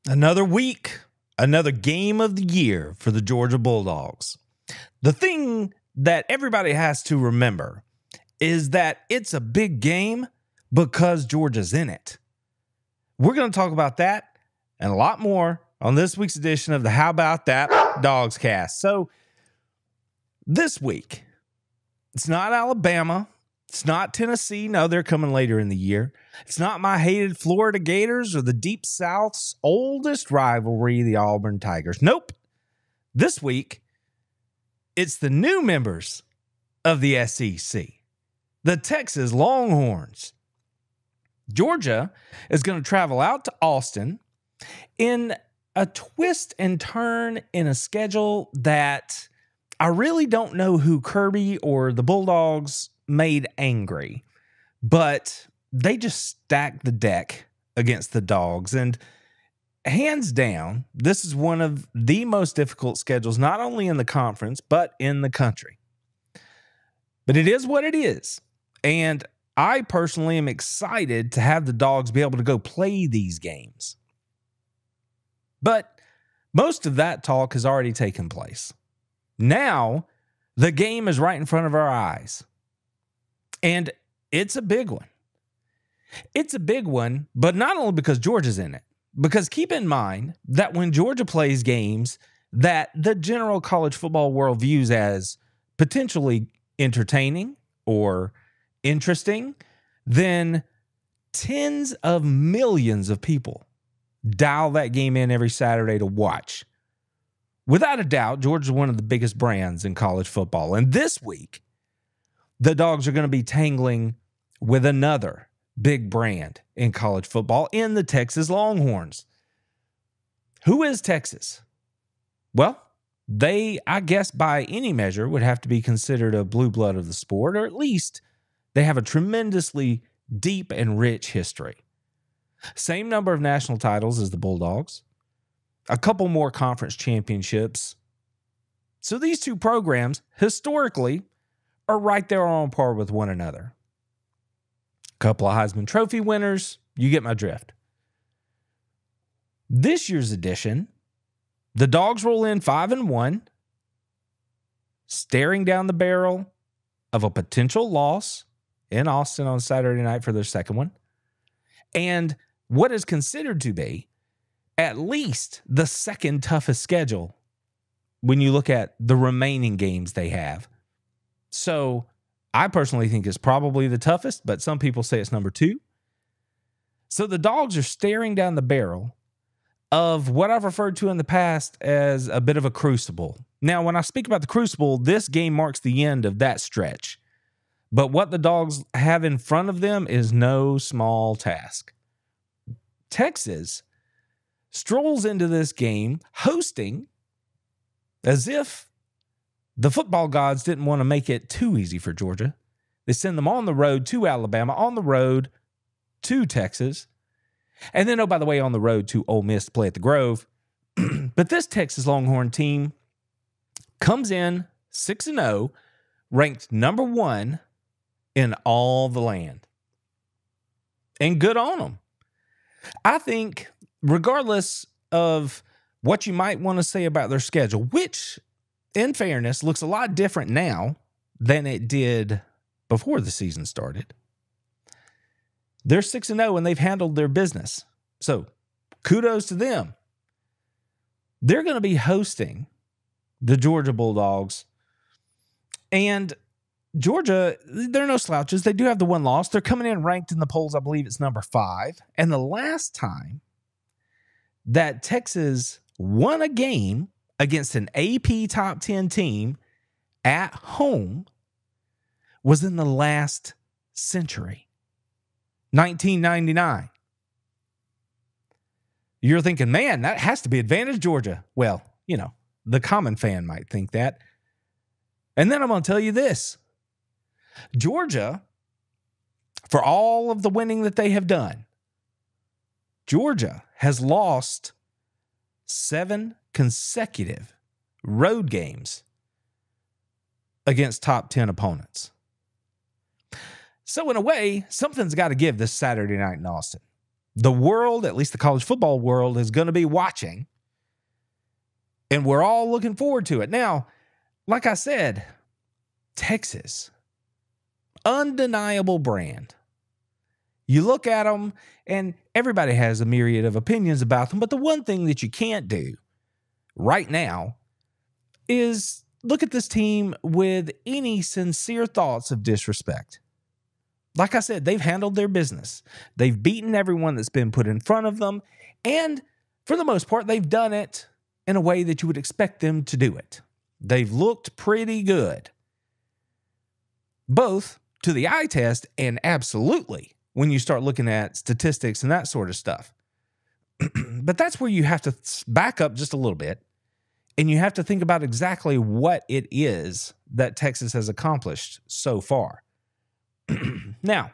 Another week, another game of the year for the Georgia Bulldogs. The thing that everybody has to remember is that it's a big game because Georgia's in it. We're going to talk about that and a lot more on this week's edition of the How About That DAWGSCAST. So this week, it's not Alabama. It's not Tennessee. No, they're coming later in the year. It's not my hated Florida Gators or the Deep South's oldest rivalry, the Auburn Tigers. Nope. This week, it's the new members of the SEC, the Texas Longhorns. Georgia is going to travel out to Austin in a twist and turn in a schedule that I really don't know who Kirby or the Bulldogs made angry, but they just stacked the deck against the Dogs. And hands down, this is one of the most difficult schedules, not only in the conference, but in the country. But it is what it is. And I personally am excited to have the Dogs be able to go play these games. But most of that talk has already taken place. Now, the game is right in front of our eyes. And it's a big one. It's a big one, but not only because Georgia's in it. Because keep in mind that when Georgia plays games that the general college football world views as potentially entertaining or interesting, then tens of millions of people dial that game in every Saturday to watch. Without a doubt, Georgia's one of the biggest brands in college football. And this week, the Dogs are going to be tangling with another big brand in college football in the Texas Longhorns. Who is Texas? Well, they, I guess by any measure, would have to be considered a blue blood of the sport, or at least they have a tremendously deep and rich history. Same number of national titles as the Bulldogs, a couple more conference championships. So these two programs, historically, are right there on par with one another. A couple of Heisman Trophy winners, you get my drift. This year's edition, the Dogs roll in 5-1, staring down the barrel of a potential loss in Austin on Saturday night for their second one, and what is considered to be at least the second toughest schedule when you look at the remaining games they have. So I personally think it's probably the toughest, but some people say it's number 2. So the Dogs are staring down the barrel of what I've referred to in the past as a bit of a crucible. Now, when I speak about the crucible, this game marks the end of that stretch. But what the Dogs have in front of them is no small task. Texas strolls into this game hosting as if the football gods didn't want to make it too easy for Georgia. They send them on the road to Alabama, on the road to Texas, and then, oh, by the way, on the road to Ole Miss to play at the Grove. But this Texas Longhorn team comes in 6-0, ranked number 1 in all the land. And good on them. I think, regardless of what you might want to say about their schedule, which, in fairness, looks a lot different now than it did before the season started. They're 6-0 and they've handled their business. So kudos to them. They're going to be hosting the Georgia Bulldogs. And Georgia, they're no slouches. They do have the one loss. They're coming in ranked in the polls. I believe it's number 5. And the last time that Texas won a game against an AP top 10 team at home was in the last century, 1999. You're thinking, man, that has to be advantage Georgia. Well, you know, the common fan might think that. And then I'm going to tell you this. Georgia, for all of the winning that they have done, Georgia has lost 7 consecutive road games against top 10 opponents. So in a way, something's got to give this Saturday night in Austin. the world, at least the college football world, is going to be watching. And we're all looking forward to it. Now, like I said, Texas, undeniable brand. You look at them, and everybody has a myriad of opinions about them. But the one thing that you can't do right now is look at this team with any sincere thoughts of disrespect. Like I said, they've handled their business. They've beaten everyone that's been put in front of them. And for the most part, they've done it in a way that you would expect them to do it. They've looked pretty good, both to the eye test and absolutely when you start looking at statistics and that sort of stuff. But that's where you have to back up just a little bit, and you have to think about exactly what it is that Texas has accomplished so far. Now,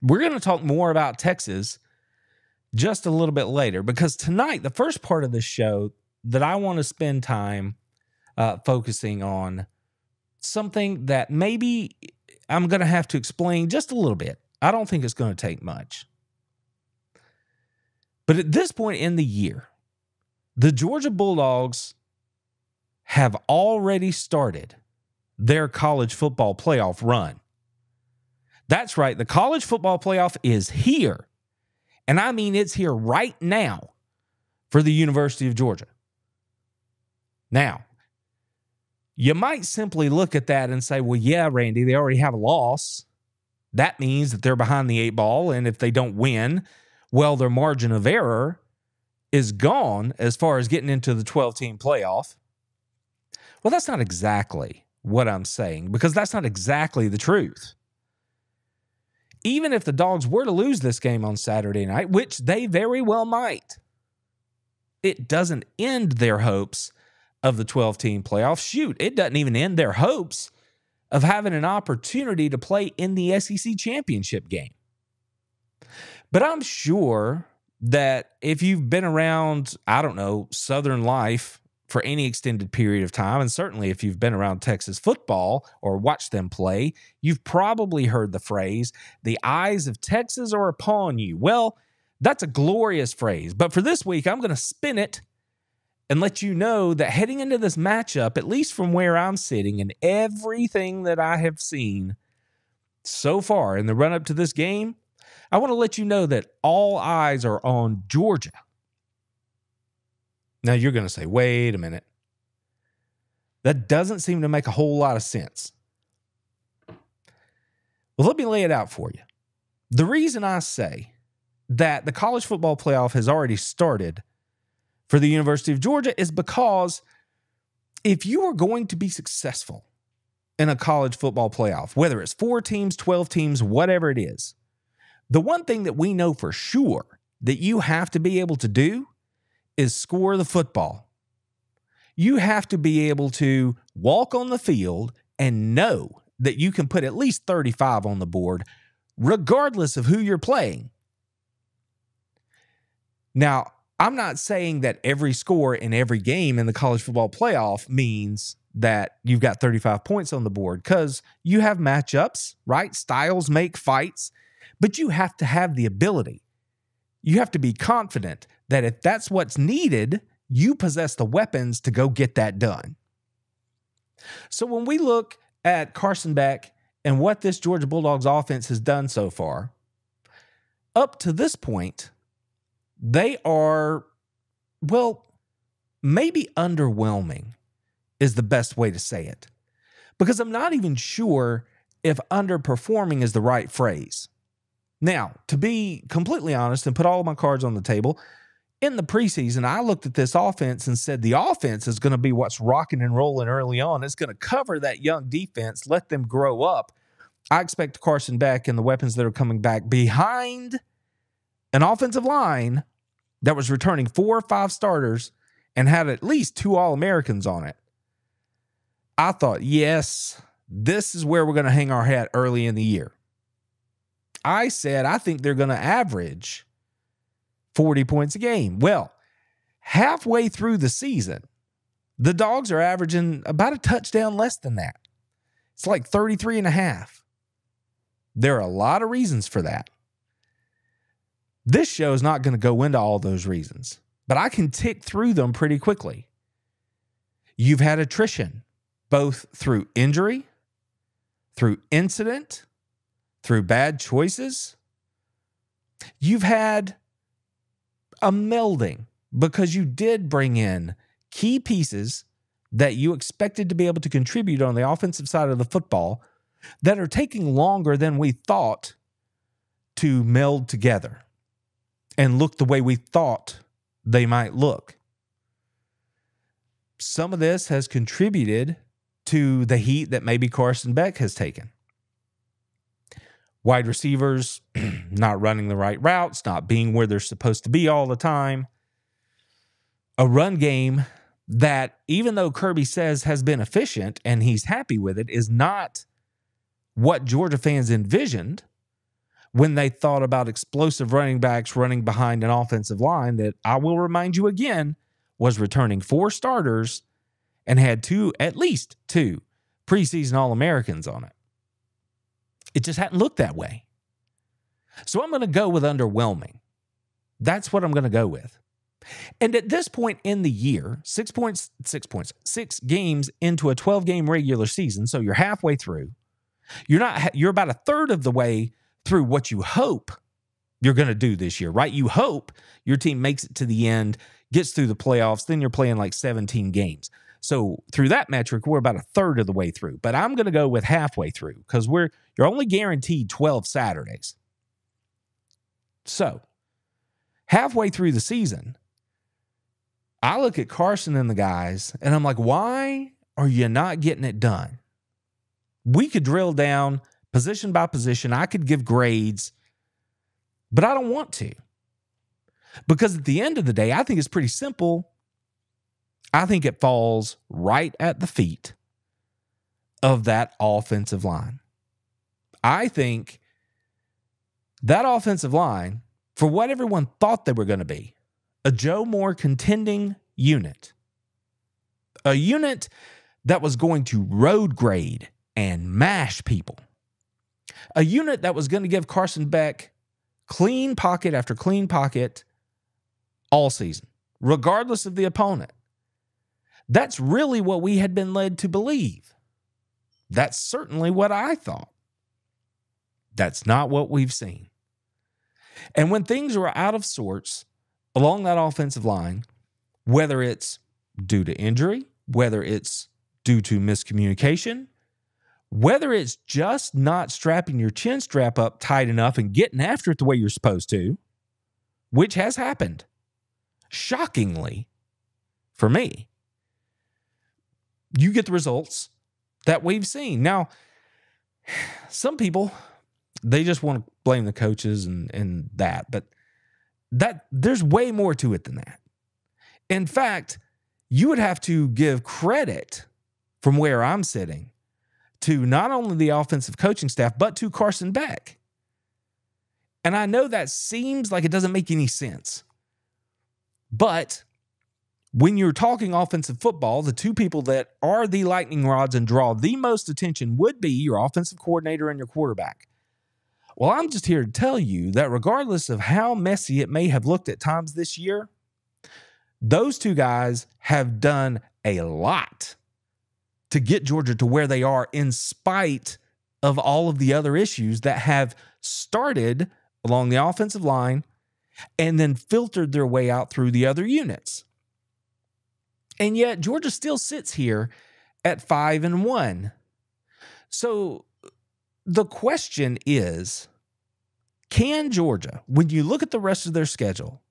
we're going to talk more about Texas just a little bit later, because tonight, the first part of this show that I want to spend time focusing on something that maybe I'm going to have to explain just a little bit. I don't think it's going to take much. But at this point in the year, the Georgia Bulldogs have already started their college football playoff run. That's right. The college football playoff is here. And I mean, it's here right now for the University of Georgia. Now, you might simply look at that and say, well, yeah, Randy, they already have a loss. That means that they're behind the 8-ball. And if they don't win, well, their margin of error is gone as far as getting into the 12-team playoff. Well, that's not exactly what I'm saying, because that's not exactly the truth. Even if the Dogs were to lose this game on Saturday night, which they very well might, it doesn't end their hopes of the 12-team playoff. Shoot, it doesn't even end their hopes of having an opportunity to play in the SEC championship game. But I'm sure that if you've been around, I don't know, Southern life for any extended period of time, and certainly if you've been around Texas football or watched them play, you've probably heard the phrase, the eyes of Texas are upon you. Well, that's a glorious phrase, but for this week, I'm going to spin it and let you know that heading into this matchup, at least from where I'm sitting and everything that I have seen so far in the run-up to this game, I want to let you know that all eyes are on Georgia. Now, you're going to say, wait a minute. That doesn't seem to make a whole lot of sense. Well, let me lay it out for you. The reason I say that the college football playoff has already started for the University of Georgia is because if you are going to be successful in a college football playoff, whether it's 4 teams, 12 teams, whatever it is, the one thing that we know for sure that you have to be able to do is score the football. You have to be able to walk on the field and know that you can put at least 35 on the board, regardless of who you're playing. Now, I'm not saying that every score in every game in the college football playoff means that you've got 35 points on the board, because you have matchups, right? Styles make fights, but you have to have the ability. You have to be confident that if that's what's needed, you possess the weapons to go get that done. So when we look at Carson Beck and what this Georgia Bulldogs offense has done so far, up to this point, they are, well, maybe underwhelming is the best way to say it. Because I'm not even sure if underperforming is the right phrase. Now, to be completely honest and put all of my cards on the table, in the preseason, I looked at this offense and said the offense is going to be what's rocking and rolling early on. It's going to cover that young defense, let them grow up. I expect Carson Beck and the weapons that are coming back behind an offensive line that was returning 4 or 5 starters and had at least 2 All-Americans on it. I thought, yes, this is where we're going to hang our hat early in the year. I said, I think they're going to average 40 points a game. Well, halfway through the season, the Dogs are averaging about a touchdown less than that. It's like 33.5. There are a lot of reasons for that. This show is not going to go into all those reasons, but I can tick through them pretty quickly. You've had attrition, both through injury, through incident, through bad choices. You've had a melding because you did bring in key pieces that you expected to be able to contribute on the offensive side of the football that are taking longer than we thought to meld together and look the way we thought they might look. Some of this has contributed to the heat that maybe Carson Beck has taken. Wide receivers not running the right routes, not being where they're supposed to be all the time. A run game that, even though Kirby says has been efficient and he's happy with it, is not what Georgia fans envisioned when they thought about explosive running backs running behind an offensive line that, I will remind you again, was returning 4 starters and had at least two preseason All-Americans on it. It just hadn't looked that way. So I'm going to go with underwhelming. That's what I'm going to go with. And at this point in the year, 6 games into a 12-game regular season, so you're halfway through. You're about a third of the way through what you hope you're going to do this year, right? You hope your team makes it to the end, gets through the playoffs, then you're playing like 17 games. So through that metric, we're about a third of the way through. But I'm going to go with halfway through because you're only guaranteed 12 Saturdays. So halfway through the season, I look at Carson and the guys, and I'm like, why are you not getting it done? We could drill down position by position. I could give grades, but I don't want to. Because at the end of the day, I think it's pretty simple. I think it falls right at the feet of that offensive line. I think that offensive line, for what everyone thought they were going to be, a Joe Moore contending unit, a unit that was going to road grade and mash people, a unit that was going to give Carson Beck clean pocket after clean pocket all season, regardless of the opponent. That's really what we had been led to believe. That's certainly what I thought. That's not what we've seen. And when things are out of sorts along that offensive line, whether it's due to injury, whether it's due to miscommunication, whether it's just not strapping your chin strap up tight enough and getting after it the way you're supposed to, which has happened, shockingly, for me, you get the results that we've seen. Now, some people, they just want to blame the coaches and that, but there's way more to it than that. In fact, you would have to give credit from where I'm sitting to not only the offensive coaching staff, but to Carson Beck. And I know that seems like it doesn't make any sense, but when you're talking offensive football, the two people that are the lightning rods and draw the most attention would be your offensive coordinator and your quarterback. Well, I'm just here to tell you that regardless of how messy it may have looked at times this year, those two guys have done a lot to get Georgia to where they are in spite of all of the other issues that have started along the offensive line and then filtered their way out through the other units. And yet Georgia still sits here at 5-1. So the question is, can Georgia, when you look at the rest of their schedule,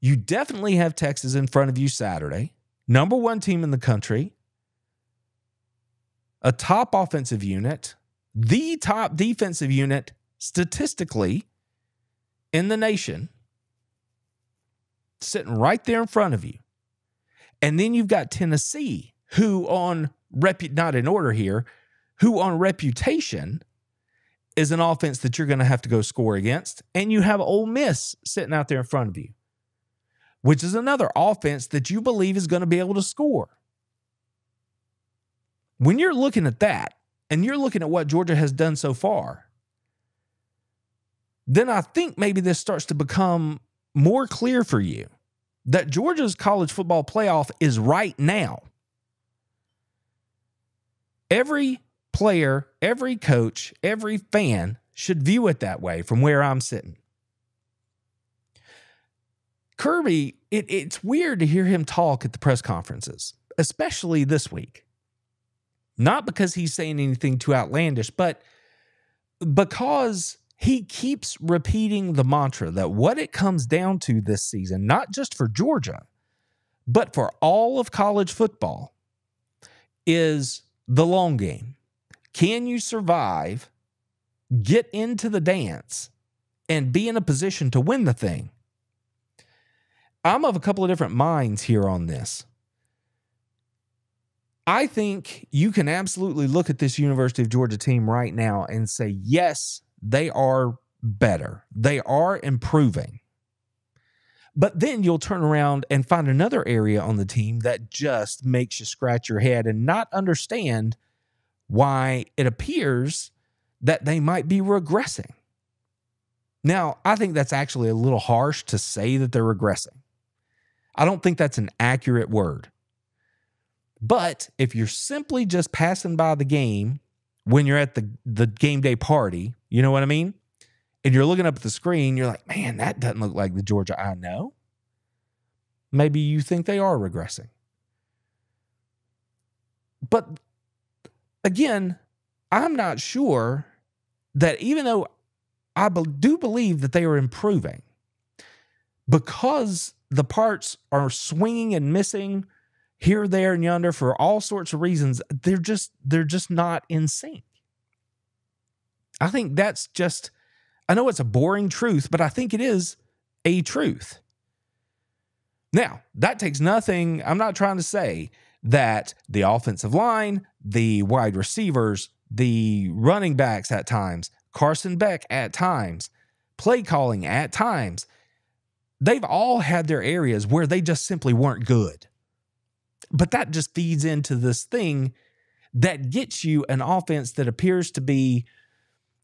you definitely have Texas in front of you Saturday, number 1 team in the country, a top offensive unit, the top defensive unit statistically in the nation, sitting right there in front of you. And then you've got Tennessee, who on not in order here, who on reputation is an offense that you're going to have to go score against. And you have Ole Miss sitting out there in front of you, which is another offense that you believe is going to be able to score. When you're looking at that, and you're looking at what Georgia has done so far, then I think maybe this starts to become more clear for you that Georgia's college football playoff is right now. Every player, every coach, every fan should view it that way from where I'm sitting. Kirby, it's weird to hear him talk at the press conferences, especially this week. Not because he's saying anything too outlandish, but because he keeps repeating the mantra that what it comes down to this season, not just for Georgia, but for all of college football, is the long game. Can you survive, get into the dance, and be in a position to win the thing? I'm of a couple of different minds here on this. I think you can absolutely look at this University of Georgia team right now and say, yes, they are better. They are improving. But then you'll turn around and find another area on the team that just makes you scratch your head and not understand why it appears that they might be regressing. Now, I think that's actually a little harsh to say that they're regressing. I don't think that's an accurate word. But if you're simply just passing by the game when you're at the game day party, you know what I mean? And you're looking up at the screen, you're like, man, that doesn't look like the Georgia I know. Maybe you think they are regressing. But again, I'm not sure that even though I do believe that they are improving, because the parts are swinging and missing here, there, and yonder for all sorts of reasons, they're just not in sync. I think that's just, I know it's a boring truth, but I think it is a truth. Now, that takes nothing. I'm not trying to say that the offensive line, the wide receivers, the running backs at times, Carson Beck at times, play calling at times, they've all had their areas where they just simply weren't good. But that just feeds into this thing that gets you an offense that appears to be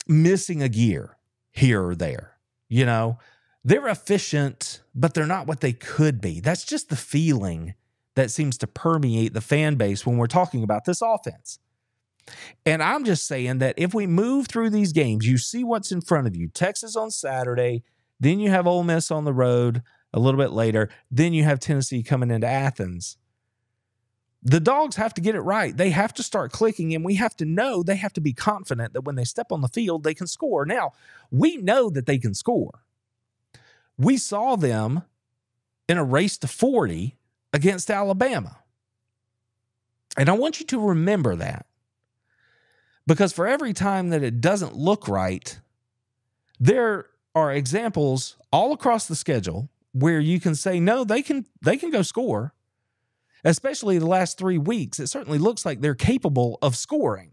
missing a gear here or there. You know, they're efficient, but they're not what they could be. That's just the feeling that seems to permeate the fan base when we're talking about this offense. And I'm just saying that if we move through these games, you see what's in front of you. Texas on Saturday, then you have Ole Miss on the road a little bit later, then you have Tennessee coming into Athens. The Dogs have to get it right. They have to start clicking, and we have to know, they have to be confident that when they step on the field, they can score. Now, we know that they can score. We saw them in a race to 40 against Alabama. And I want you to remember that. Because for every time that it doesn't look right, there are examples all across the schedule where you can say, no, they can go score. Especially the last 3 weeks, it certainly looks like they're capable of scoring.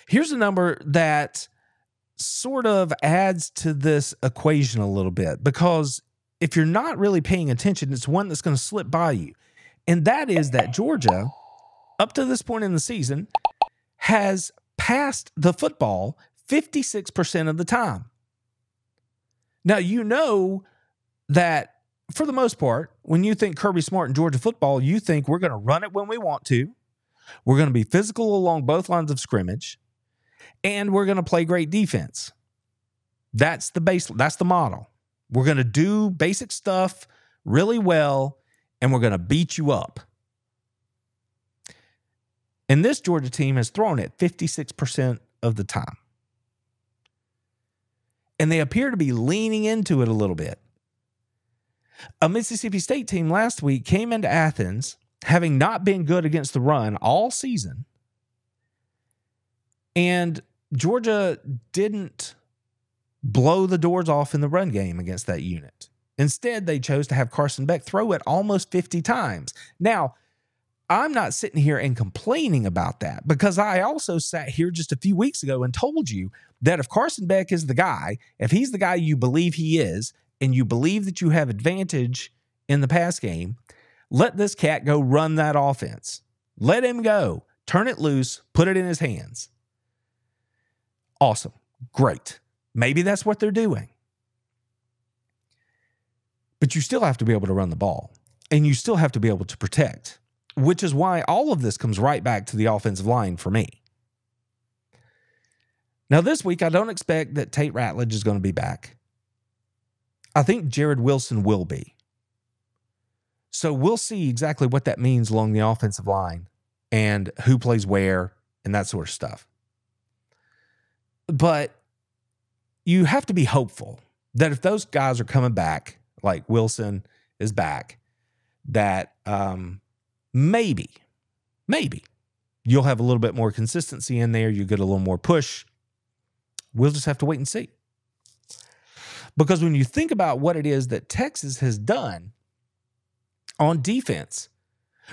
Here's a number that sort of adds to this equation a little bit, because if you're not really paying attention, it's one that's going to slip by you. And that is that Georgia, up to this point in the season, has passed the football 56% of the time. Now, you know that for the most part, when you think Kirby Smart and Georgia football, you think we're going to run it when we want to. We're going to be physical along both lines of scrimmage, and we're going to play great defense. That's the base. That's the model. We're going to do basic stuff really well, and we're going to beat you up. And this Georgia team has thrown it 56% of the time. And they appear to be leaning into it a little bit. A Mississippi State team last week came into Athens having not been good against the run all season. And Georgia didn't blow the doors off in the run game against that unit. Instead, they chose to have Carson Beck throw it almost 50 times. Now, I'm not sitting here and complaining about that, because I also sat here just a few weeks ago and told you that if Carson Beck is the guy, if he's the guy you believe he is, and you believe that you have advantage in the pass game, let this cat go run that offense. Let him go. Turn it loose. Put it in his hands. Awesome. Great. Maybe that's what they're doing. But you still have to be able to run the ball, and you still have to be able to protect, which is why all of this comes right back to the offensive line for me. Now, this week, I don't expect that Tate Ratledge is going to be back. I think Jared Wilson will be. So we'll see exactly what that means along the offensive line and who plays where and that sort of stuff. But you have to be hopeful that if those guys are coming back, like Wilson is back, that maybe you'll have a little bit more consistency in there. You get a little more push. We'll just have to wait and see. Because when you think about what it is that Texas has done on defense,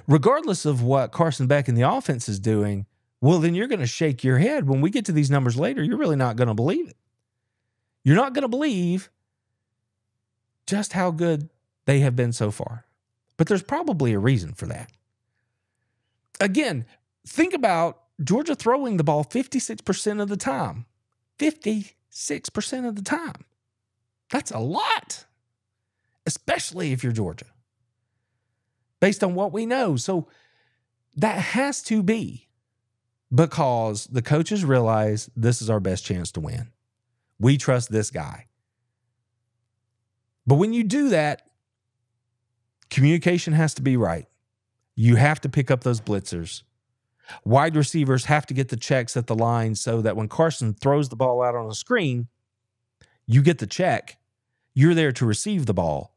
regardless of what Carson Beck and the offense is doing, well, then you're going to shake your head. When we get to these numbers later, you're really not going to believe it. You're not going to believe just how good they have been so far. But there's probably a reason for that. Again, think about Georgia throwing the ball 56% of the time. 56% of the time. That's a lot, especially if you're Georgia, based on what we know. So that has to be because the coaches realize this is our best chance to win. We trust this guy. But when you do that, communication has to be right. You have to pick up those blitzers. Wide receivers have to get the checks at the line so that when Carson throws the ball out on a screen, you get the check. You're there to receive the ball.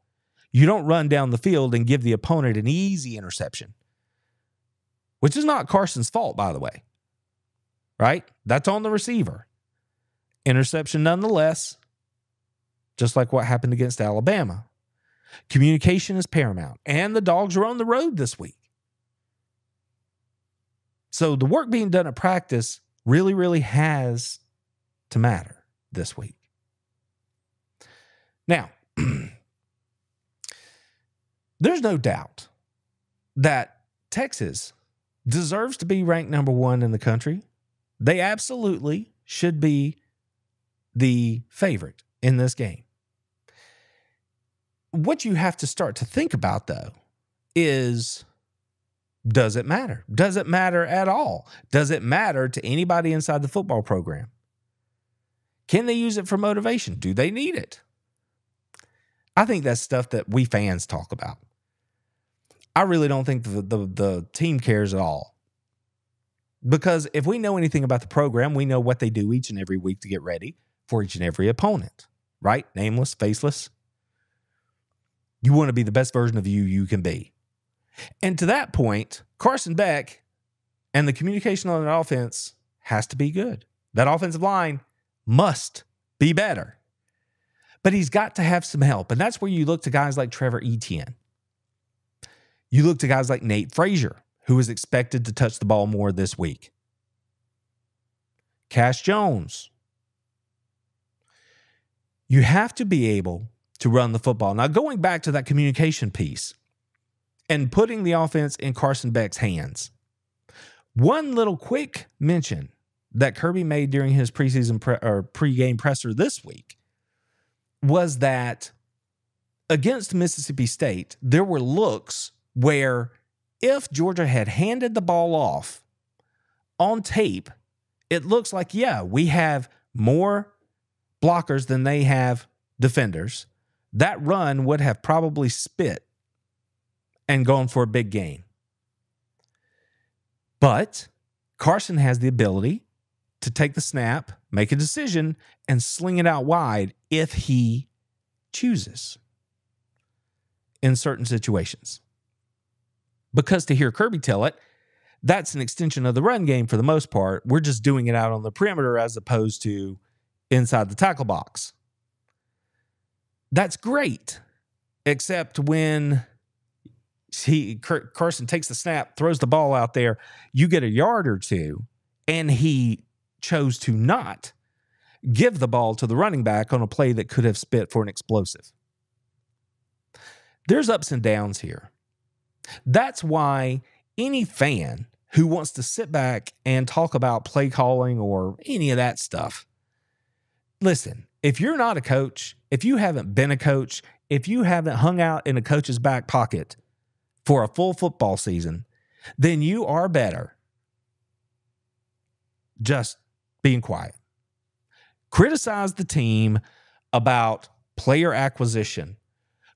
You don't run down the field and give the opponent an easy interception, which is not Carson's fault, by the way, right? That's on the receiver. Interception nonetheless, just like what happened against Alabama. Communication is paramount, and the Dogs are on the road this week. So the work being done at practice really, really has to matter this week. Now, there's no doubt that Texas deserves to be ranked number one in the country. They absolutely should be the favorite in this game. What you have to start to think about, though, is, does it matter? Does it matter at all? Does it matter to anybody inside the football program? Can they use it for motivation? Do they need it? I think that's stuff that we fans talk about. I really don't think the team cares at all. Because if we know anything about the program, we know what they do each and every week to get ready for each and every opponent, right? Nameless, faceless. You want to be the best version of you can be. And to that point, Carson Beck and the communication on the offense has to be good. That offensive line must be better. But he's got to have some help. And that's where you look to guys like Trevor Etienne. You look to guys like Nate Frazier, who is expected to touch the ball more this week. Cash Jones. You have to be able to run the football. Now, going back to that communication piece and putting the offense in Carson Beck's hands, one little quick mention that Kirby made during his preseason pregame presser this week was that against Mississippi State, there were looks where if Georgia had handed the ball off on tape, it looks like, yeah, we have more blockers than they have defenders. That run would have probably spit and gone for a big gain. But Carson has the ability to take the snap, make a decision, and sling it out wide if he chooses in certain situations. Because to hear Kirby tell it, that's an extension of the run game for the most part. We're just doing it out on the perimeter as opposed to inside the tackle box. That's great, except when Carson takes the snap, throws the ball out there, you get a yard or two, and he chose to not give the ball to the running back on a play that could have spit for an explosive. There's ups and downs here. That's why any fan who wants to sit back and talk about play calling or any of that stuff, listen, if you're not a coach, if you haven't been a coach, if you haven't hung out in a coach's back pocket for a full football season, then you are better just being quiet. Criticize the team about player acquisition.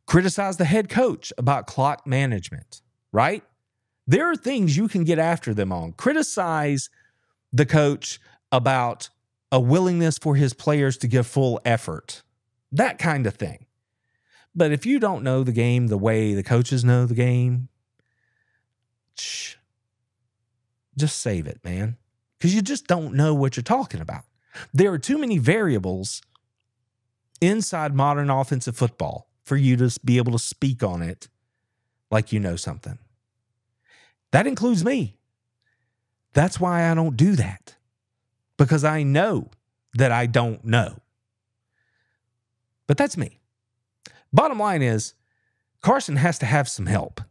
Criticize the head coach about clock management, right? There are things you can get after them on. Criticize the coach about a willingness for his players to give full effort, that kind of thing. But if you don't know the game the way the coaches know the game, just save it, man, because you just don't know what you're talking about. There are too many variables inside modern offensive football for you to be able to speak on it like you know something. That includes me. That's why I don't do that, because I know that I don't know. But that's me. Bottom line is, Carson has to have some help,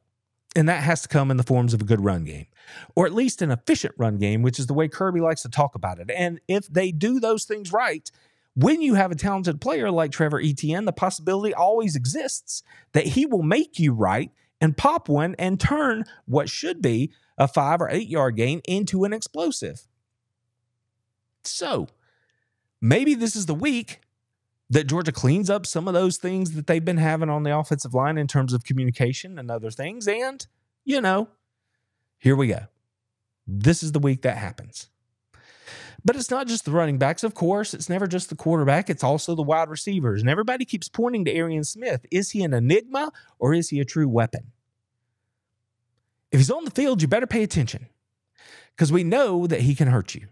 and that has to come in the forms of a good run game, or at least an efficient run game, which is the way Kirby likes to talk about it. And if they do those things right, when you have a talented player like Trevor Etienne, the possibility always exists that he will make you right and pop one and turn what should be a 5 or 8 yard gain into an explosive. So maybe this is the week that Georgia cleans up some of those things that they've been having on the offensive line in terms of communication and other things. And, here we go. This is the week that happens. But it's not just the running backs, of course. It's never just the quarterback. It's also the wide receivers. And everybody keeps pointing to Arian Smith. Is he an enigma or is he a true weapon? If he's on the field, you better pay attention, because we know that he can hurt you.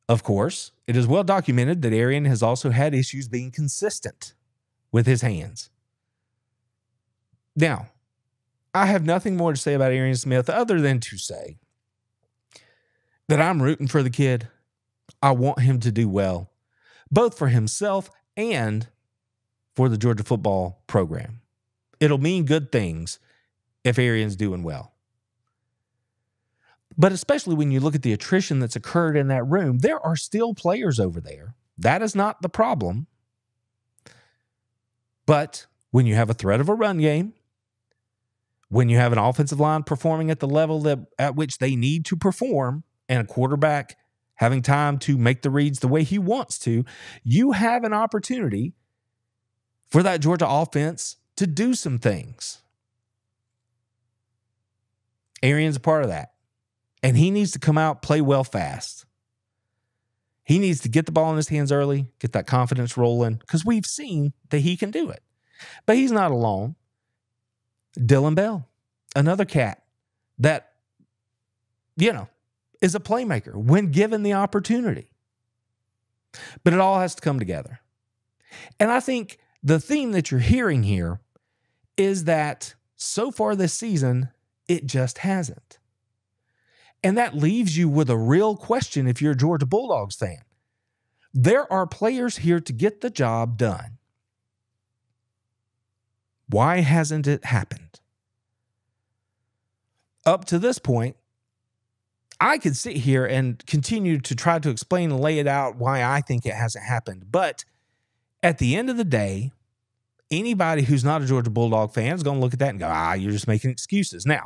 Of course, it is well documented that Arian has also had issues being consistent with his hands. Now, I have nothing more to say about Arian Smith other than to say that I'm rooting for the kid. I want him to do well, both for himself and for the Georgia football program. It'll mean good things if Arian's doing well. But especially when you look at the attrition that's occurred in that room, there are still players over there. That is not the problem. But when you have a threat of a run game, when you have an offensive line performing at the level at which they need to perform, and a quarterback having time to make the reads the way he wants to, you have an opportunity for that Georgia offense to do some things. Arian's a part of that. And he needs to come out, play well fast. He needs to get the ball in his hands early, get that confidence rolling, because we've seen that he can do it. But he's not alone. Dylan Bell, another cat that, is a playmaker when given the opportunity. But it all has to come together. And I think the theme that you're hearing here is that so far this season, it just hasn't. And that leaves you with a real question if you're a Georgia Bulldogs fan. There are players here to get the job done. Why hasn't it happened? Up to this point, I could sit here and continue to try to explain and lay it out why I think it hasn't happened. But at the end of the day, anybody who's not a Georgia Bulldog fan is going to look at that and go, you're just making excuses. Now,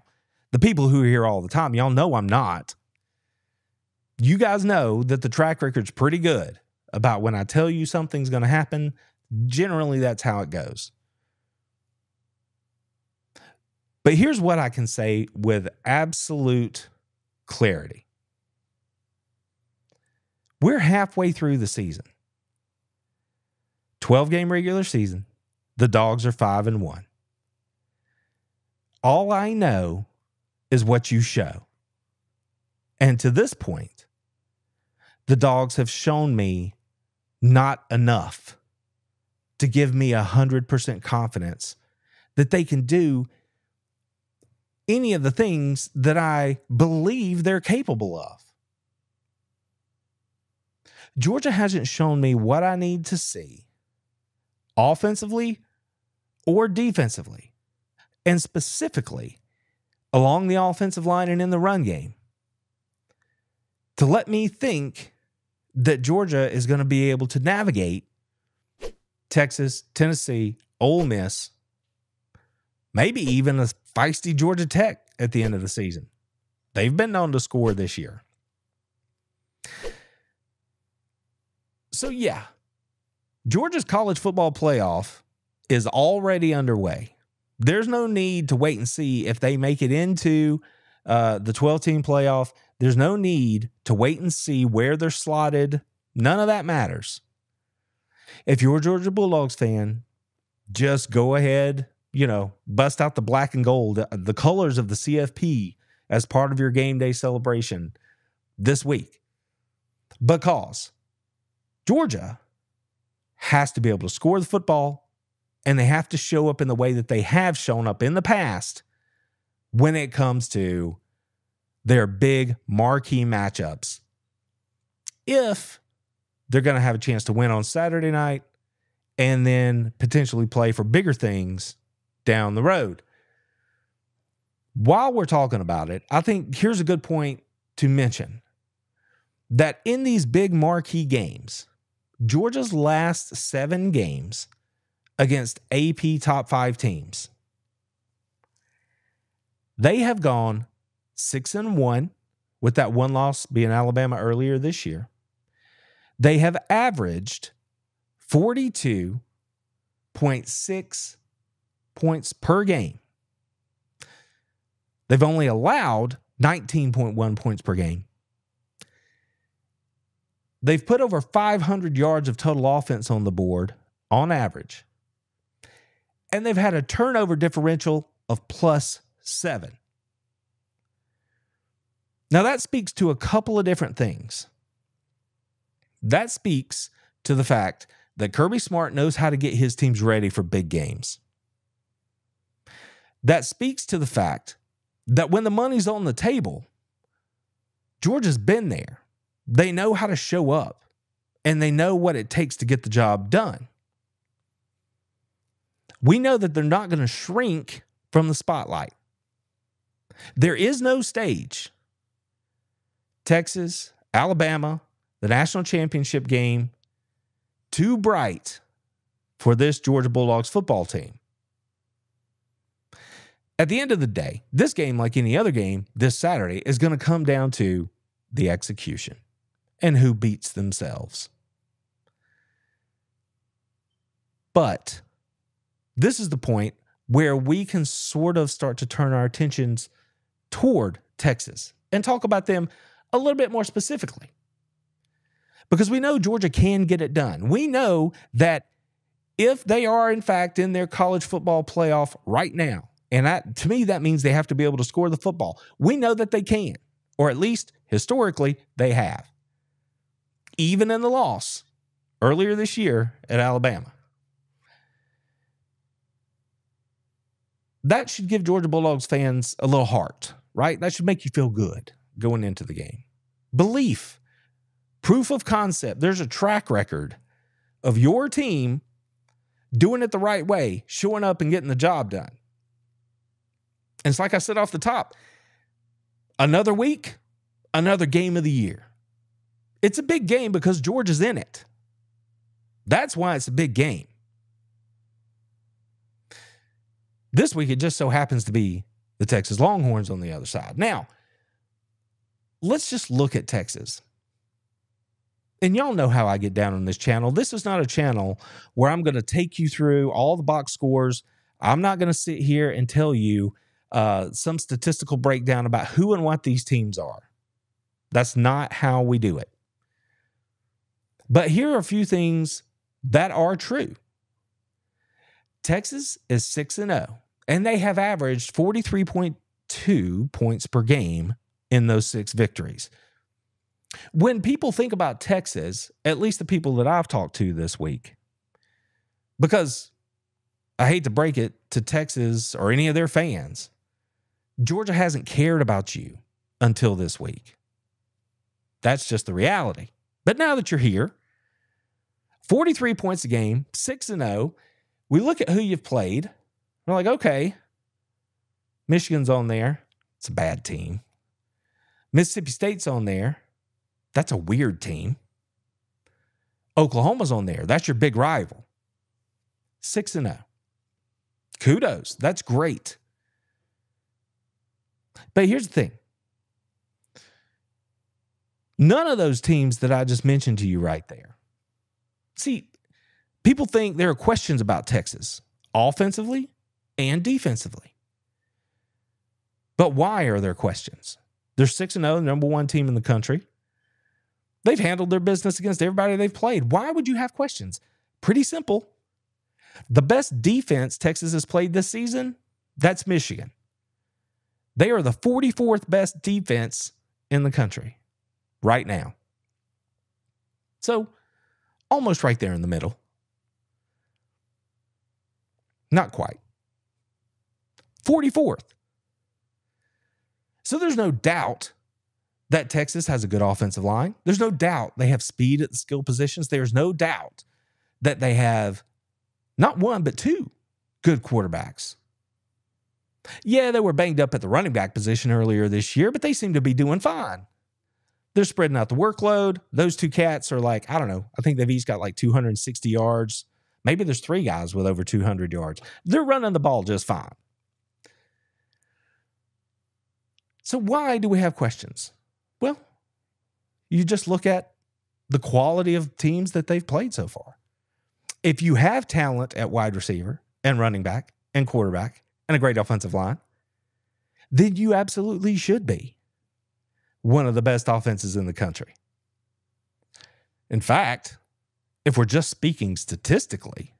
the people who are here all the time, y'all know I'm not. You guys know that the track record's pretty good about when I tell you something's going to happen. Generally, that's how it goes. But here's what I can say with absolute clarity. We're halfway through the season. 12-game regular season. The Dogs are 5-1. All I know is what you show. And to this point, the Dogs have shown me not enough to give me 100% confidence that they can do any of the things that I believe they're capable of. Georgia hasn't shown me what I need to see offensively or defensively, and specifically along the offensive line and in the run game, to let me think that Georgia is going to be able to navigate Texas, Tennessee, Ole Miss, maybe even a feisty Georgia Tech at the end of the season. They've been known to score this year. So, yeah, Georgia's college football playoff is already underway. There's no need to wait and see if they make it into the 12-team playoff. There's no need to wait and see where they're slotted. None of that matters. If you're a Georgia Bulldogs fan, just go ahead, bust out the black and gold, the colors of the CFP as part of your game day celebration this week. Because Georgia has to be able to score the football, and they have to show up in the way that they have shown up in the past when it comes to their big marquee matchups. If they're going to have a chance to win on Saturday night and then potentially play for bigger things down the road. While we're talking about it, I think here's a good point to mention that in these big marquee games, Georgia's last 7 games against AP top 5 teams, they have gone 6-1, with that one loss being Alabama earlier this year. They have averaged 42.6 points per game. They've only allowed 19.1 points per game. They've put over 500 yards of total offense on the board on average. And they've had a turnover differential of +7. Now that speaks to a couple of different things. That speaks to the fact that Kirby Smart knows how to get his teams ready for big games. That speaks to the fact that when the money's on the table, Georgia's been there. They know how to show up, and they know what it takes to get the job done. We know that they're not going to shrink from the spotlight. There is no stage. Texas, Alabama, the national championship game, too bright for this Georgia Bulldogs football team. At the end of the day, this game, like any other game this Saturday, is going to come down to the execution and who beats themselves. But this is the point where we can sort of start to turn our attentions toward Texas and talk about them a little bit more specifically. Because we know Georgia can get it done. We know that if they are, in fact, in their college football playoff right now, and to me, that means they have to be able to score the football. We know that they can, or at least historically, they have. Even in the loss earlier this year at Alabama. That should give Georgia Bulldogs fans a little heart, right? That should make you feel good going into the game. Belief, proof of concept. There's a track record of your team doing it the right way, showing up and getting the job done. And it's like I said off the top, another week, another game of the year. It's a big game because Georgia's in it. That's why it's a big game. This week, it just so happens to be the Texas Longhorns on the other side. Now, let's just look at Texas. And y'all know how I get down on this channel. This is not a channel where I'm going to take you through all the box scores. I'm not going to sit here and tell you some statistical breakdown about who and what these teams are. That's not how we do it. But here are a few things that are true. Texas is 6-0, and they have averaged 43.2 points per game in those 6 victories. When people think about Texas, at least the people that I've talked to this week, because I hate to break it to Texas or any of their fans, Georgia hasn't cared about you until this week. That's just the reality. But now that you're here, 43 points a game, 6-0, we look at who you've played. We're like, okay, Michigan's on there. It's a bad team. Mississippi State's on there. That's a weird team. Oklahoma's on there. That's your big rival. 6-0. Kudos. That's great. But here's the thing. None of those teams that I just mentioned to you right there. See, people think there are questions about Texas, offensively and defensively. But why are there questions? They're 6-0, number one team in the country. They've handled their business against everybody they've played. Why would you have questions? Pretty simple. The best defense Texas has played this season, that's Michigan. They are the 44th best defense in the country right now. So, almost right there in the middle. Not quite. 44th. So there's no doubt that Texas has a good offensive line. There's no doubt they have speed at the skill positions. There's no doubt that they have not one, but two good quarterbacks. Yeah, they were banged up at the running back position earlier this year, but they seem to be doing fine. They're spreading out the workload. Those two cats are like, I don't know, I think they've each got like 260 yards. Maybe there's three guys with over 200 yards. They're running the ball just fine. So why do we have questions? Well, you just look at the quality of teams that they've played so far. If you have talent at wide receiver and running back and quarterback and a great offensive line, then you absolutely should be one of the best offenses in the country. In fact, if we're just speaking statistically,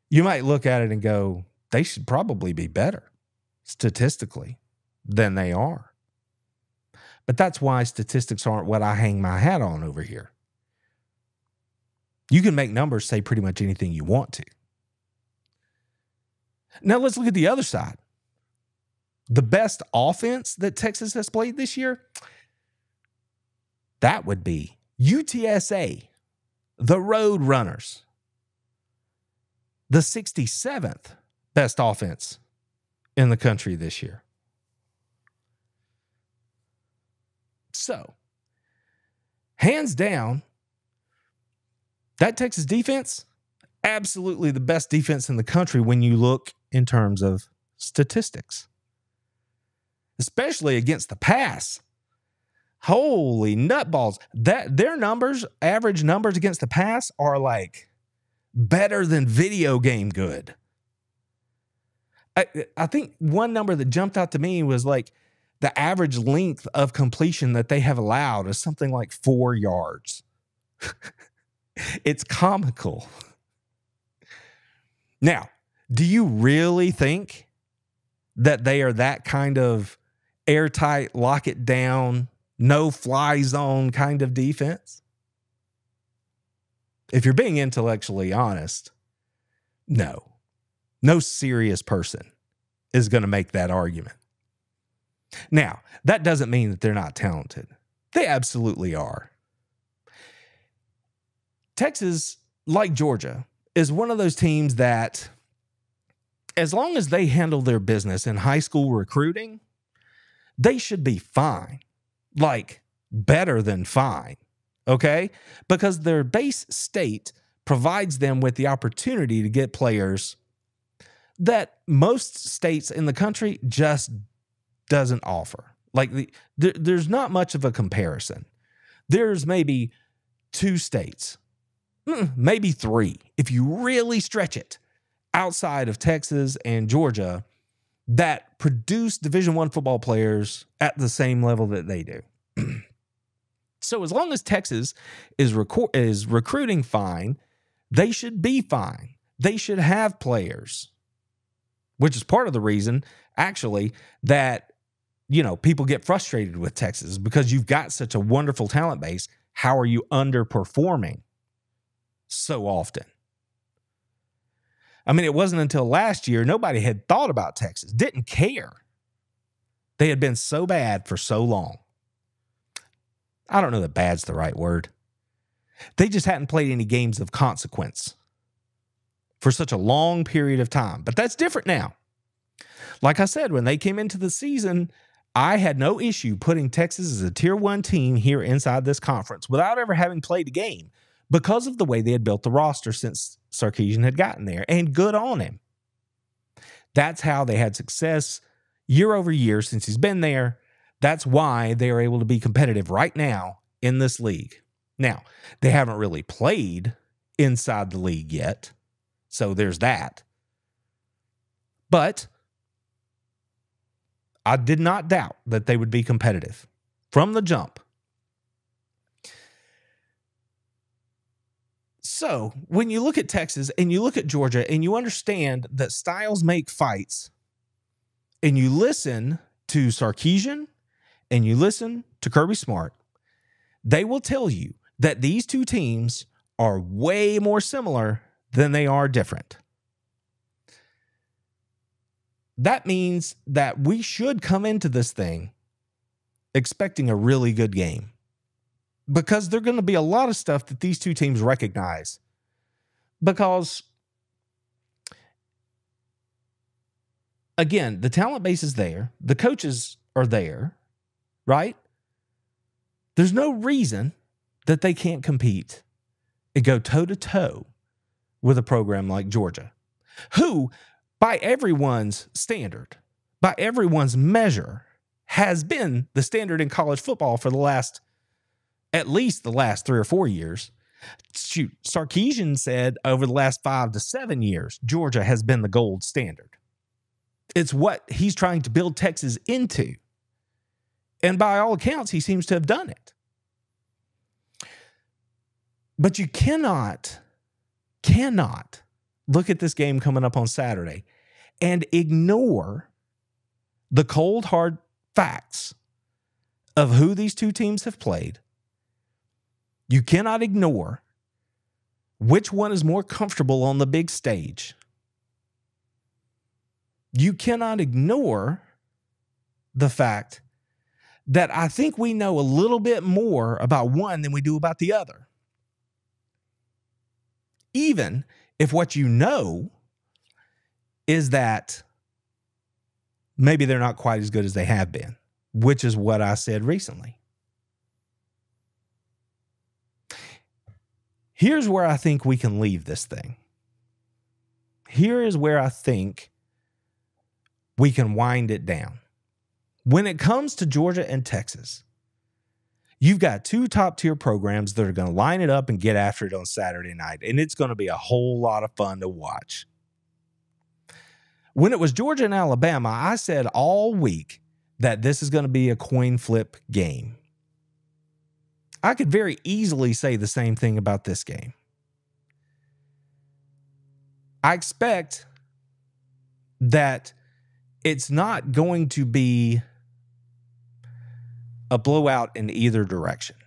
you might look at it and go, they should probably be better statistically than they are. But that's why statistics aren't what I hang my hat on over here. You can make numbers say pretty much anything you want to. Now let's look at the other side. The best offense that Texas has played this year, that would be UTSA, the Road Runners, the 67th best offense in the country this year. So, hands down, that Texas defense, absolutely the best defense in the country when you look in terms of statistics, especially against the pass. Holy nutballs. Their numbers, average numbers against the pass are like better than video game good. I think one number that jumped out to me was like the average length of completion that they have allowed is something like 4 yards. It's comical. Now, do you really think that they are that kind of airtight, lock it down, no fly zone kind of defense? If you're being intellectually honest, no. No serious person is going to make that argument. Now, that doesn't mean that they're not talented. They absolutely are. Texas, like Georgia, is one of those teams that, as long as they handle their business in high school recruiting, they should be fine. Like, better than fine. Okay? Because their base state provides them with the opportunity to get players that most states in the country just doesn't offer. Like, there's not much of a comparison. There's maybe 2 states, maybe 3, if you really stretch it, outside of Texas and Georgia that produce Division I football players at the same level that they do. So as long as Texas is recruiting fine, they should be fine. They should have players, which is part of the reason, actually, that, you know, people get frustrated with Texas because you've got such a wonderful talent base. How are you underperforming so often? I mean, it wasn't until last year nobody had thought about Texas, didn't care. They had been so bad for so long. I don't know that bad's the right word. They just hadn't played any games of consequence for such a long period of time. But that's different now. Like I said, when they came into the season, I had no issue putting Texas as a Tier 1 team here inside this conference without ever having played a game. because of the way they had built the roster since Sarkisian had gotten there, and good on him. That's how they had success year over year since he's been there. That's why they are able to be competitive right now in this league. Now, they haven't really played inside the league yet, so there's that. But I did not doubt that they would be competitive from the jump. So when you look at Texas and you look at Georgia and you understand that styles make fights, and you listen to Sarkisian and you listen to Kirby Smart, they will tell you that these two teams are way more similar than they are different. That means that we should come into this thing expecting a really good game, because there's going to be a lot of stuff that these two teams recognize. Because, again, the talent base is there. The coaches are there, right? There's no reason that they can't compete and go toe-to-toe with a program like Georgia, who, by everyone's standard, by everyone's measure, has been the standard in college football for at least the last 3 or 4 years. Shoot, Sarkisian said over the last 5 to 7 years, Georgia has been the gold standard. It's what he's trying to build Texas into. And by all accounts, he seems to have done it. But you cannot look at this game coming up on Saturday and ignore the cold, hard facts of who these two teams have played. You cannot ignore which one is more comfortable on the big stage. You cannot ignore the fact that I think we know a little bit more about one than we do about the other. Even if what you know is that maybe they're not quite as good as they have been, which is what I said recently. Here's where I think we can leave this thing. Here is where I think we can wind it down. When it comes to Georgia and Texas, you've got two top-tier programs that are going to line it up and get after it on Saturday night, and it's going to be a whole lot of fun to watch. When it was Georgia and Alabama, I said all week that this is going to be a coin flip game. I could very easily say the same thing about this game. I expect that it's not going to be a blowout in either direction.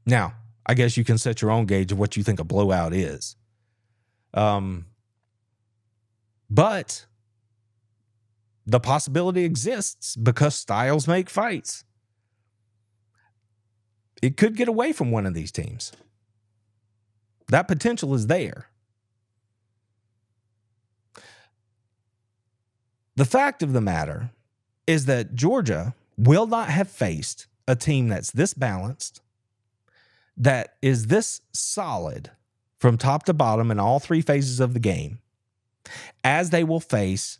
Now, I guess you can set your own gauge of what you think a blowout is. But the possibility exists because styles make fights. It could get away from one of these teams. That potential is there. The fact of the matter is that Georgia will not have faced a team that's this balanced, that is this solid from top to bottom in all three phases of the game, as they will face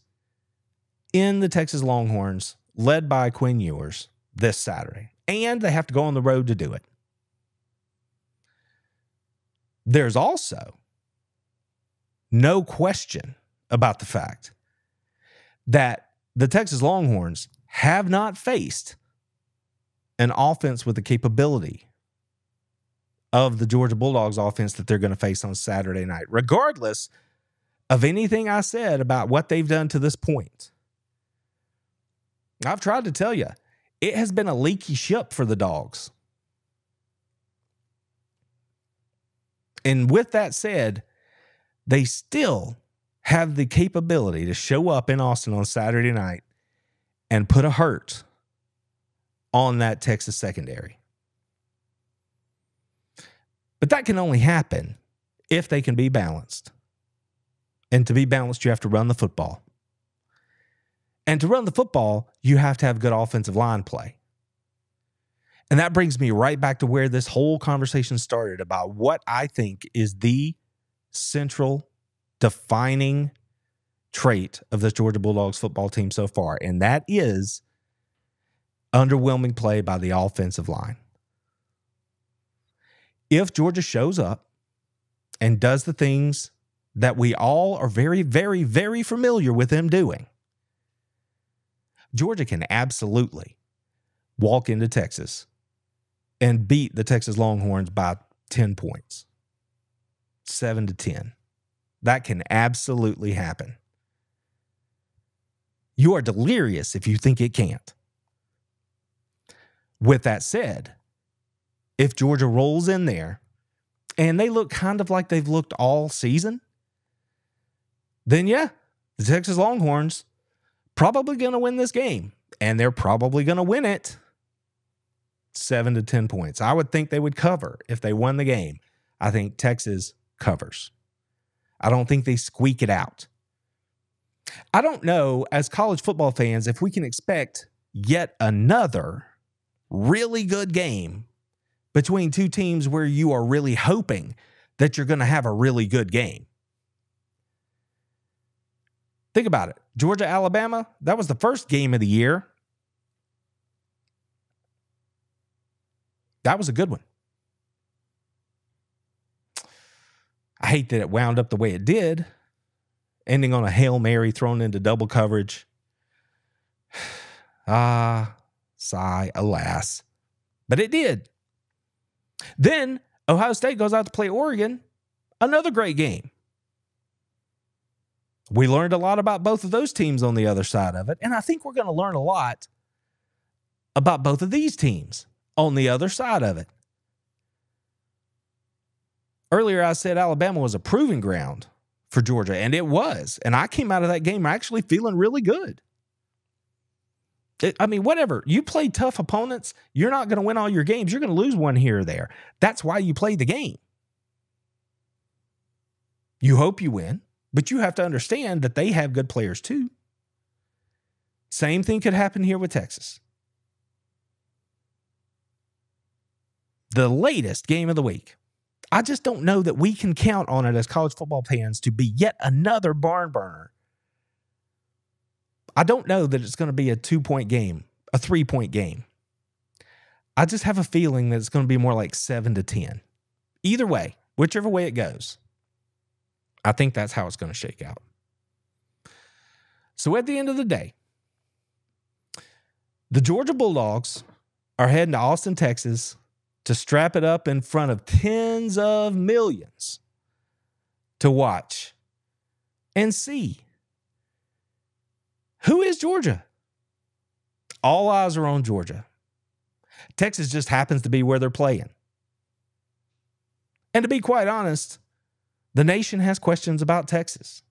in the Texas Longhorns, led by Quinn Ewers, this Saturday. And they have to go on the road to do it. There's also no question about the fact that the Texas Longhorns have not faced an offense with the capability of the Georgia Bulldogs offense that they're going to face on Saturday night, regardless of anything I said about what they've done to this point. I've tried to tell you, it has been a leaky ship for the Dogs. And with that said, they still have the capability to show up in Austin on Saturday night and put a hurt on that Texas secondary. But that can only happen if they can be balanced. And to be balanced, you have to run the football. And to run the football, you have to have good offensive line play. And that brings me right back to where this whole conversation started about what I think is the central defining trait of the Georgia Bulldogs football team so far, and that is underwhelming play by the offensive line. If Georgia shows up and does the things that we all are very, very, very familiar with them doing, Georgia can absolutely walk into Texas and beat the Texas Longhorns by 10 points, 7-10. That can absolutely happen. You are delirious if you think it can't. With that said, if Georgia rolls in there and they look kind of like they've looked all season, then yeah, the Texas Longhorns probably going to win this game, and they're probably going to win it 7-10 points. I would think they would cover if they won the game. I think Texas covers. I don't think they squeak it out. I don't know, as college football fans, if we can expect yet another really good game between two teams where you are really hoping that you're going to have a really good game. Think about it. Georgia, Alabama, that was the first game of the year. That was a good one. I hate that it wound up the way it did, ending on a Hail Mary thrown into double coverage. Sigh, alas. But it did. Then Ohio State goes out to play Oregon. Another great game. We learned a lot about both of those teams on the other side of it, and I think we're going to learn a lot about both of these teams on the other side of it. Earlier, I said Alabama was a proving ground for Georgia, and it was. And I came out of that game actually feeling really good. Whatever. You play tough opponents, you're not going to win all your games. You're going to lose one here or there. That's why you play the game. You hope you win, but you have to understand that they have good players too. Same thing could happen here with Texas. The latest game of the week. I just don't know that we can count on it as college football fans to be yet another barn burner. I don't know that it's going to be a 2-point game, a 3-point game. I just have a feeling that it's going to be more like 7-10. Either way, whichever way it goes, I think that's how it's going to shake out. So at the end of the day, the Georgia Bulldogs are heading to Austin, Texas, to strap it up in front of tens of millions to watch and see. Who is Georgia? All eyes are on Georgia. Texas just happens to be where they're playing. And to be quite honest, the nation has questions about Texas.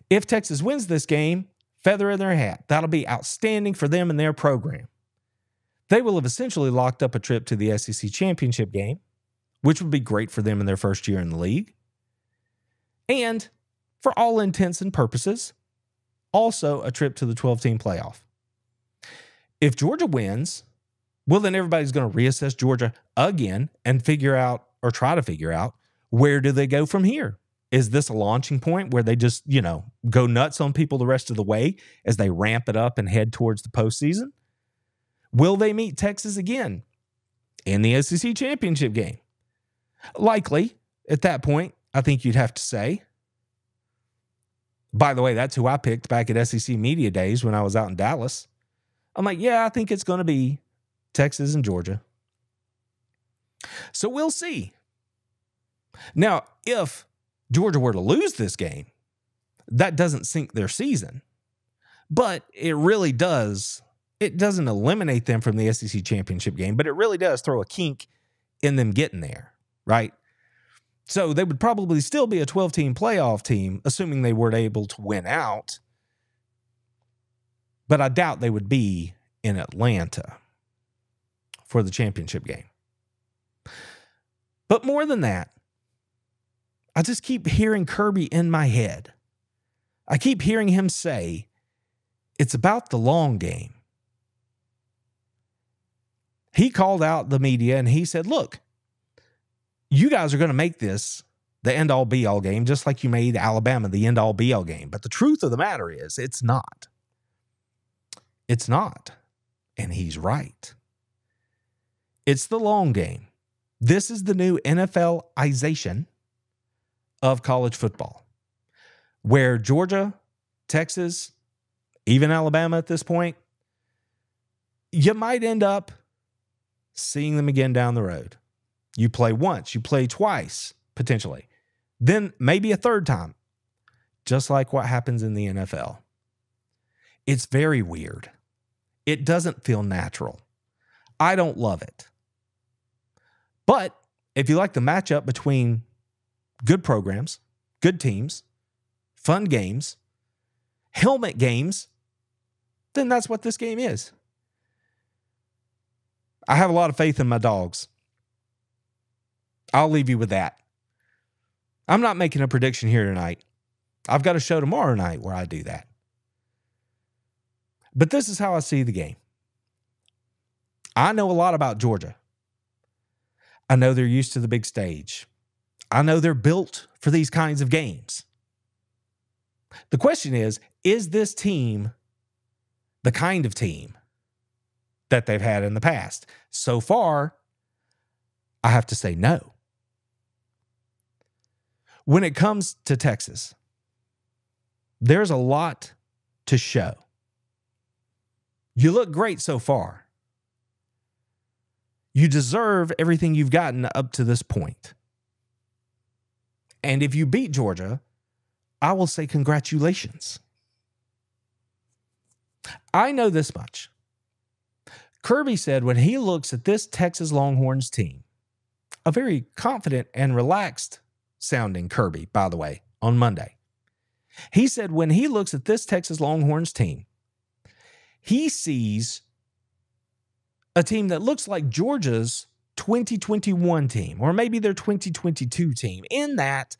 If Texas wins this game, feather in their hat. That'll be outstanding for them and their program. They will have essentially locked up a trip to the SEC championship game, which would be great for them in their first year in the league. And for all intents and purposes, also a trip to the 12-team playoff. If Georgia wins, well, then everybody's going to reassess Georgia again and try to figure out where do they go from here? Is this a launching point where they just, go nuts on people the rest of the way as they ramp it up and head towards the postseason? Will they meet Texas again in the SEC championship game? Likely, at that point, I think you'd have to say. By the way, that's who I picked back at SEC Media Days when I was out in Dallas. I'm like, yeah, I think it's going to be Texas and Georgia. So we'll see. Now, if Georgia were to lose this game, that doesn't sink their season. But it really does. It doesn't eliminate them from the SEC championship game, but it really does throw a kink in them getting there, right? So they would probably still be a 12-team playoff team, assuming they were able to win out. But I doubt they would be in Atlanta for the championship game. But more than that, I just keep hearing Kirby in my head. I keep hearing him say, it's about the long game. he called out the media and he said, look, you guys are going to make this the end-all be-all game, just like you made Alabama the end-all be-all game. But the truth of the matter is, it's not. It's not. And he's right. It's the long game. This is the new NFLization of college football, where Georgia, Texas, even Alabama at this point, you might end up seeing them again down the road. You play once, you play twice, potentially. Then maybe a third time, just like what happens in the NFL. It's very weird. It doesn't feel natural. I don't love it. But if you like the matchup between good programs, good teams, fun games, helmet games, then that's what this game is. I have a lot of faith in my dogs. I'll leave you with that. I'm not making a prediction here tonight. I've got a show tomorrow night where I do that. But this is how I see the game. I know a lot about Georgia. I know they're used to the big stage. I know they're built for these kinds of games. The question is this team the kind of team that they've had in the past? So far, I have to say no. When it comes to Texas, there's a lot to show. You look great so far. You deserve everything you've gotten up to this point. And if you beat Georgia, I will say congratulations. I know this much. Kirby said when he looks at this Texas Longhorns team, a very confident and relaxed sounding Kirby, by the way, on Monday. He said when he looks at this Texas Longhorns team, he sees a team that looks like Georgia's 2021 team, or maybe their 2022 team, in that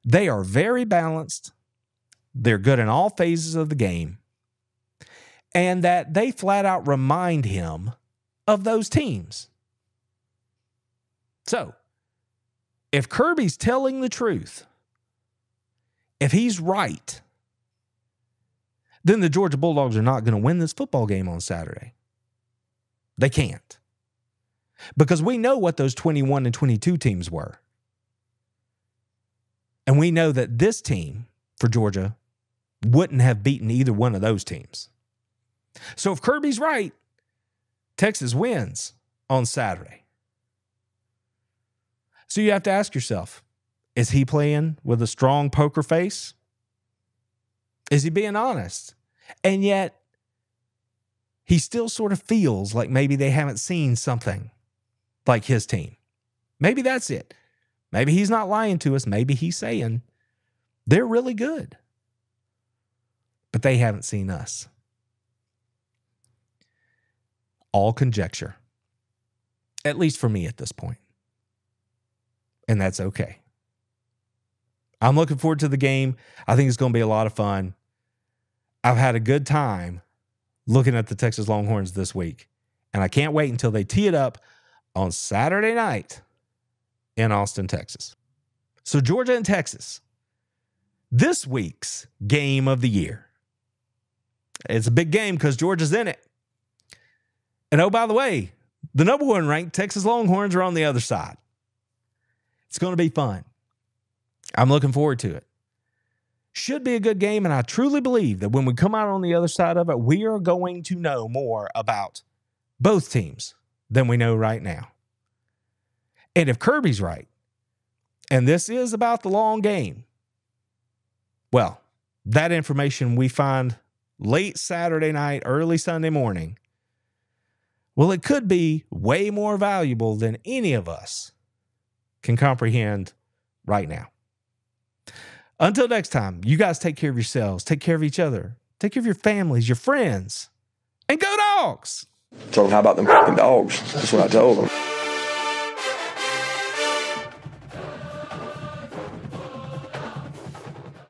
they are very balanced, they're good in all phases of the game, and that they flat out remind him of those teams. So, if Kirby's telling the truth, if he's right, then the Georgia Bulldogs are not going to win this football game on Saturday. They can't. Because we know what those 21 and 22 teams were. And we know that this team for Georgia wouldn't have beaten either one of those teams. So if Kirby's right, Texas wins on Saturday. So you have to ask yourself, is he playing with a strong poker face? Is he being honest? And yet, he still sort of feels like maybe they haven't seen something like his team. Maybe that's it. Maybe he's not lying to us. Maybe he's saying they're really good, but they haven't seen us. All conjecture, at least for me at this point. And that's okay. I'm looking forward to the game. I think it's going to be a lot of fun. I've had a good time looking at the Texas Longhorns this week, and I can't wait until they tee it up on Saturday night in Austin, Texas. So Georgia and Texas, this week's game of the year. It's a big game because Georgia's in it. And oh, by the way, the number one ranked Texas Longhorns are on the other side. It's going to be fun. I'm looking forward to it. Should be a good game, and I truly believe that when we come out on the other side of it, we are going to know more about both teams than we know right now. And if Kirby's right, and this is about the long game, well, that information we find late Saturday night, early Sunday morning, well, it could be way more valuable than any of us can comprehend right now. Until next time, you guys take care of yourselves, take care of each other, take care of your families, your friends, and go Dogs! Told them, how about them fucking dogs? That's what I told them.